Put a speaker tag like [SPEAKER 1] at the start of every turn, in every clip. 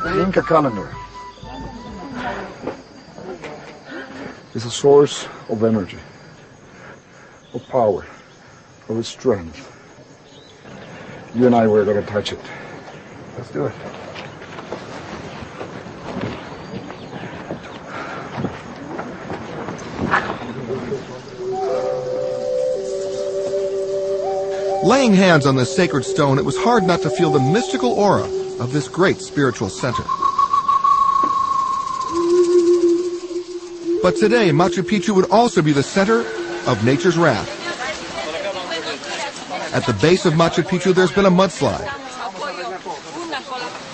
[SPEAKER 1] The Inca calendar is a source of energy, of power, of strength. You and I were going to touch it. Let's do it.
[SPEAKER 2] Laying hands on this sacred stone, it was hard not to feel the mystical aura of this great spiritual center. But today, Machu Picchu would also be the center of nature's wrath. At the base of Machu Picchu, there's been a mudslide.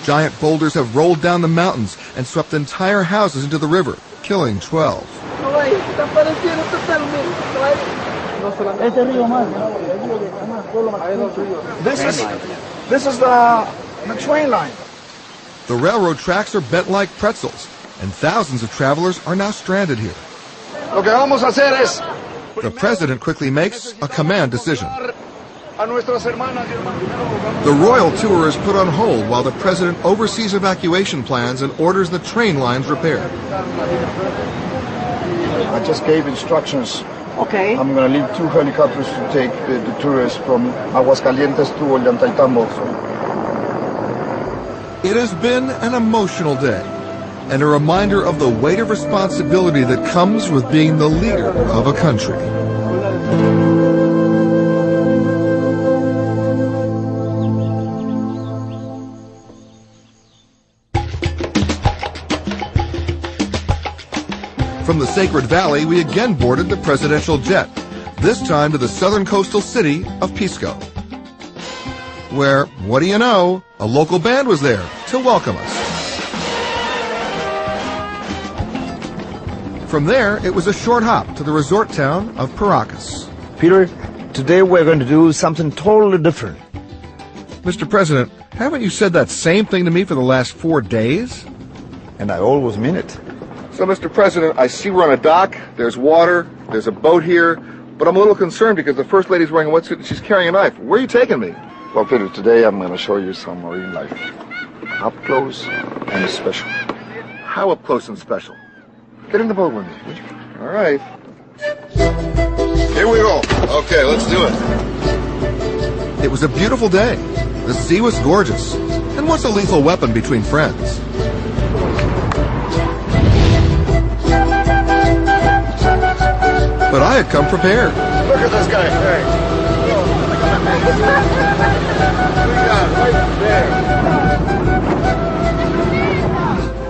[SPEAKER 2] Giant boulders have rolled down the mountains and swept entire houses into the river, killing 12.
[SPEAKER 1] This is the train line.
[SPEAKER 2] The railroad tracks are bent like pretzels, and thousands of travelers are now stranded here.
[SPEAKER 1] Lo que vamos a hacer es
[SPEAKER 2] The president quickly makes a command decision.
[SPEAKER 1] a nuestras hermanas y hermanos.
[SPEAKER 2] The royal tour is put on hold while the president oversees evacuation plans and orders the train lines repaired.
[SPEAKER 1] I just gave instructions.
[SPEAKER 3] Okay.
[SPEAKER 1] I'm going to leave 2 helicopters to take the tourists from Aguascalientes to Ollantaytambo.
[SPEAKER 2] It has been an emotional day, and a reminder of the weight of responsibility that comes with being the leader of a country. From the Sacred Valley, we again boarded the presidential jet, this time to the southern coastal city of Pisco, where, what do you know, a local band was there to welcome us. From there, it was a short hop to the resort town of Paracas.
[SPEAKER 4] Peter, today we're going to do something totally different.
[SPEAKER 2] Mr. President, haven't you said that same thing to me for the last 4 days?
[SPEAKER 4] And I always mean it.
[SPEAKER 2] So, Mr. President, I see we're on a dock, there's water, there's a boat here, but I'm a little concerned because the First Lady's wearing a wetsuit and she's carrying a knife. Where are you taking me?
[SPEAKER 1] Well, Peter, today I'm going to show you some marine life. Up close and special.
[SPEAKER 2] How up close and special?
[SPEAKER 1] Get in the boat with me, would you?
[SPEAKER 2] All right. Here we go. Okay, let's do it. It was a beautiful day. The sea was gorgeous. And what's a lethal weapon between friends? But I had come prepared.
[SPEAKER 1] Look at this guy. Hey. Right there.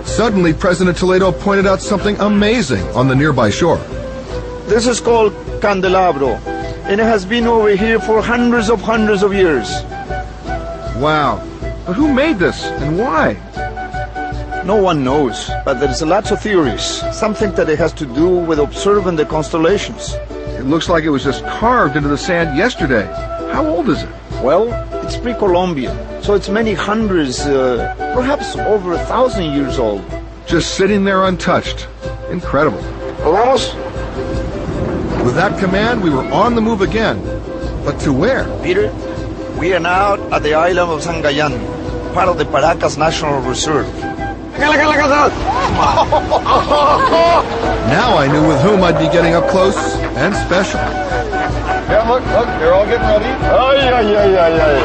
[SPEAKER 2] Suddenly, President Toledo pointed out something amazing on the nearby shore.
[SPEAKER 4] This is called candelabro, and it has been over here for hundreds of years.
[SPEAKER 2] Wow. But who made this and why?
[SPEAKER 4] No one knows, but there's lots of theories. Some think that it has to do with observing the constellations.
[SPEAKER 2] It looks like it was just carved into the sand yesterday. How old is it?
[SPEAKER 4] Well, it's pre-Columbian, so it's many hundreds, perhaps over 1,000 years old.
[SPEAKER 2] Just sitting there untouched. Incredible.
[SPEAKER 1] Vamos.
[SPEAKER 2] With that command, we were on the move again. But to where?
[SPEAKER 4] Peter, we are now at the island of Sangayan, part of the Paracas National Reserve.
[SPEAKER 2] Now I knew with whom I'd be getting up close and special.
[SPEAKER 1] Yeah, look, they're all getting ready. Ay, ay, ay, ay, ay.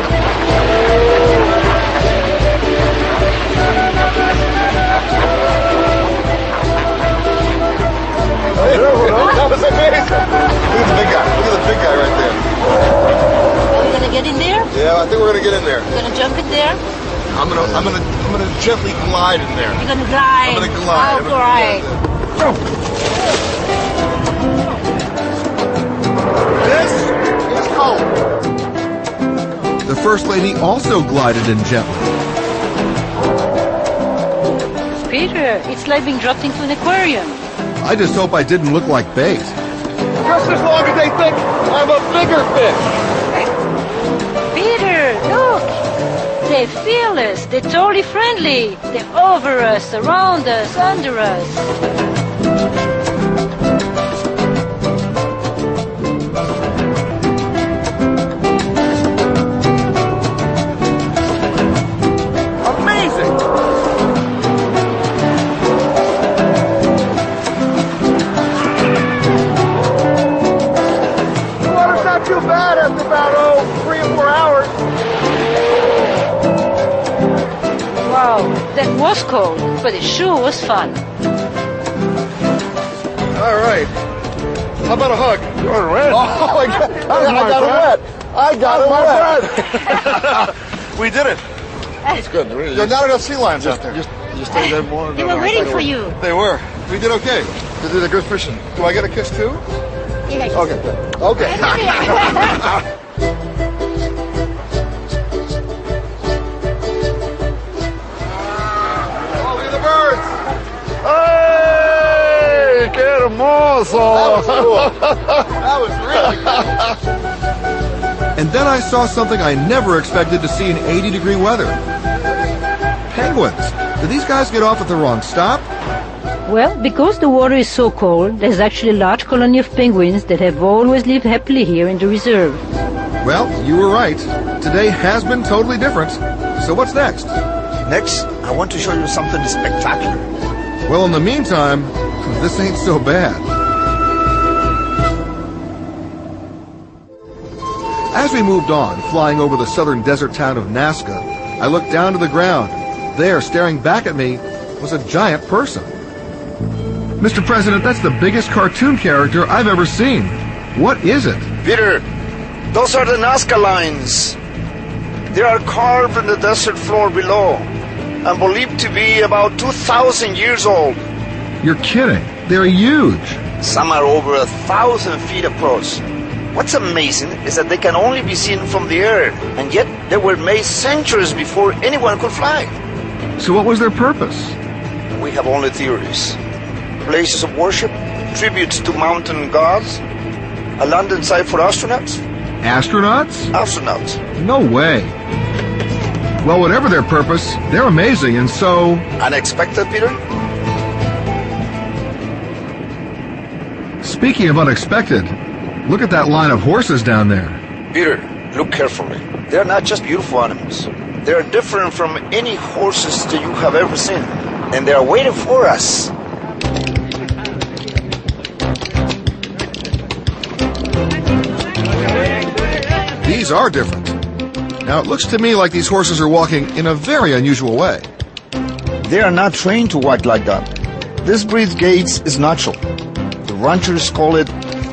[SPEAKER 1] That was amazing. Look at the big guy. Look at the big guy right there.
[SPEAKER 5] Are we gonna get in there?
[SPEAKER 2] Yeah, I think we're gonna get in there.
[SPEAKER 5] We're gonna jump in there?
[SPEAKER 2] I'm gonna gently glide in there.
[SPEAKER 5] You're gonna glide.
[SPEAKER 2] I'm gonna glide.
[SPEAKER 5] Oh, great.
[SPEAKER 2] This is home. The First Lady also glided in gently.
[SPEAKER 5] Peter, it's like being dropped into an aquarium.
[SPEAKER 2] I just hope I didn't look like bait.
[SPEAKER 1] Just as long as they think I'm a bigger fish.
[SPEAKER 5] Peter, look. They feel us. They're totally friendly. They're over us, around us, under us.
[SPEAKER 2] Amazing!
[SPEAKER 5] Wow, that was cold, but it sure was fun.
[SPEAKER 2] All right. How about a hug?
[SPEAKER 1] You're red.
[SPEAKER 2] Oh, I got it wet. I got it wet. We did it.
[SPEAKER 1] That's good, really.
[SPEAKER 2] There are not enough sea lions out there.
[SPEAKER 1] You stay there more.
[SPEAKER 5] They were waiting for you.
[SPEAKER 2] They were. We did okay.
[SPEAKER 1] You did a good fishing.
[SPEAKER 2] Do I get a kiss too?
[SPEAKER 5] Yes.
[SPEAKER 2] Okay. Okay. Oh, look at the birds.
[SPEAKER 1] ¡Hey! ¡Qué hermoso!
[SPEAKER 2] That was really cool. And then I saw something I never expected to see in 80-degree weather. Penguins. Did these guys get off at the wrong stop?
[SPEAKER 5] Well, because the water is so cold, there's actually a large colony of penguins that have always lived happily here in the reserve.
[SPEAKER 2] Well, you were right. Today has been totally different. So what's next?
[SPEAKER 4] Next, I want to show you something spectacular.
[SPEAKER 2] Well, in the meantime, this ain't so bad. As we moved on, flying over the southern desert town of Nazca, I looked down to the ground. There, staring back at me, was a giant person. Mr. President, that's the biggest cartoon character I've ever seen. What is it?
[SPEAKER 4] Peter, those are the Nazca lines. They are carved in the desert floor below and believed to be about 2,000 years old.
[SPEAKER 2] You're kidding. They're huge.
[SPEAKER 4] Some are over 1,000 feet across. What's amazing is that they can only be seen from the air, and yet they were made centuries before anyone could fly.
[SPEAKER 2] So what was their purpose?
[SPEAKER 4] We have only theories. Places of worship, tributes to mountain gods, a landing site for astronauts.
[SPEAKER 2] Astronauts?
[SPEAKER 4] Astronauts.
[SPEAKER 2] No way. Well, whatever their purpose, they're amazing, and so...
[SPEAKER 4] Unexpected, Peter?
[SPEAKER 2] Speaking of unexpected, look at that line of horses down there.
[SPEAKER 4] Peter, look carefully. They're not just beautiful animals. They're different from any horses that you have ever seen. And they're waiting for us.
[SPEAKER 2] These are different. Now, it looks to me like these horses are walking in a very unusual way.
[SPEAKER 4] They are not trained to walk like that. This breed's gait is natural. The ranchers call it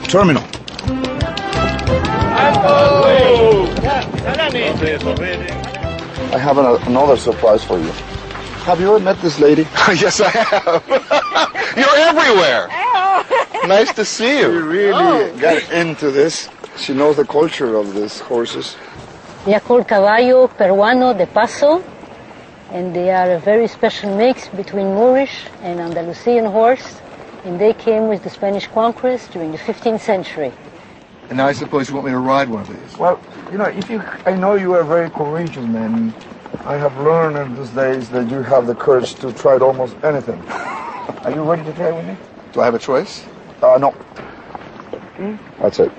[SPEAKER 4] terminal.
[SPEAKER 1] I have another surprise for you. Have you ever met this lady?
[SPEAKER 2] Yes, I have. You're everywhere. Nice to see
[SPEAKER 1] She
[SPEAKER 2] you.
[SPEAKER 1] really got into this. She knows the culture of these horses.
[SPEAKER 5] They are called Caballo Peruano de Paso, and they are a very special mix between Moorish and Andalusian horse, and they came with the Spanish conquest during the 15th century.
[SPEAKER 2] And now I suppose you want me to ride one of these.
[SPEAKER 1] Well, you know, I know you are a very courageous man. I have learned in these days that you have the courage to try almost anything. Are you ready to try with me?
[SPEAKER 2] Do I have a choice?
[SPEAKER 1] No. That's it.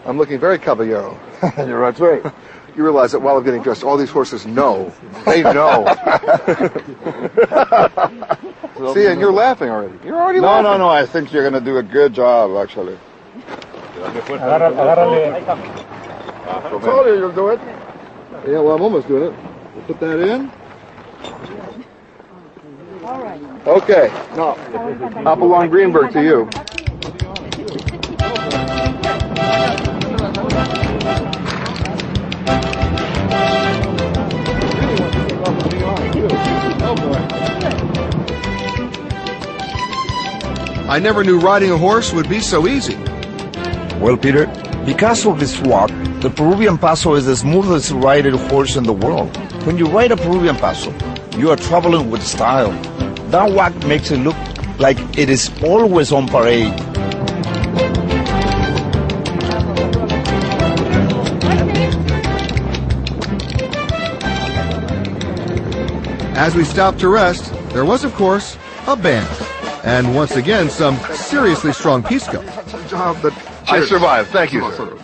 [SPEAKER 2] I'm looking very caballero.
[SPEAKER 1] You're right, right.
[SPEAKER 2] You realize that while I'm getting dressed, all these horses know. They know. See, and you're laughing already. You're already laughing.
[SPEAKER 1] No. I think you're going to do a good job, actually. Told you you'll do it.
[SPEAKER 2] Yeah, well, I'm almost doing it. We'll put that in.
[SPEAKER 5] All right.
[SPEAKER 2] Okay. Now, Hopalong Greenberg to you. I never knew riding a horse would be so easy.
[SPEAKER 4] Well, Peter, because of this walk, the Peruvian Paso is the smoothest ridden horse in the world. When you ride a Peruvian Paso, you are traveling with style. That walk makes it look like it is always on parade.
[SPEAKER 2] As we stopped to rest, there was, of course, a band. And once again, some seriously strong pisco. I survived. Thank you, sir.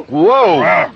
[SPEAKER 2] Whoa!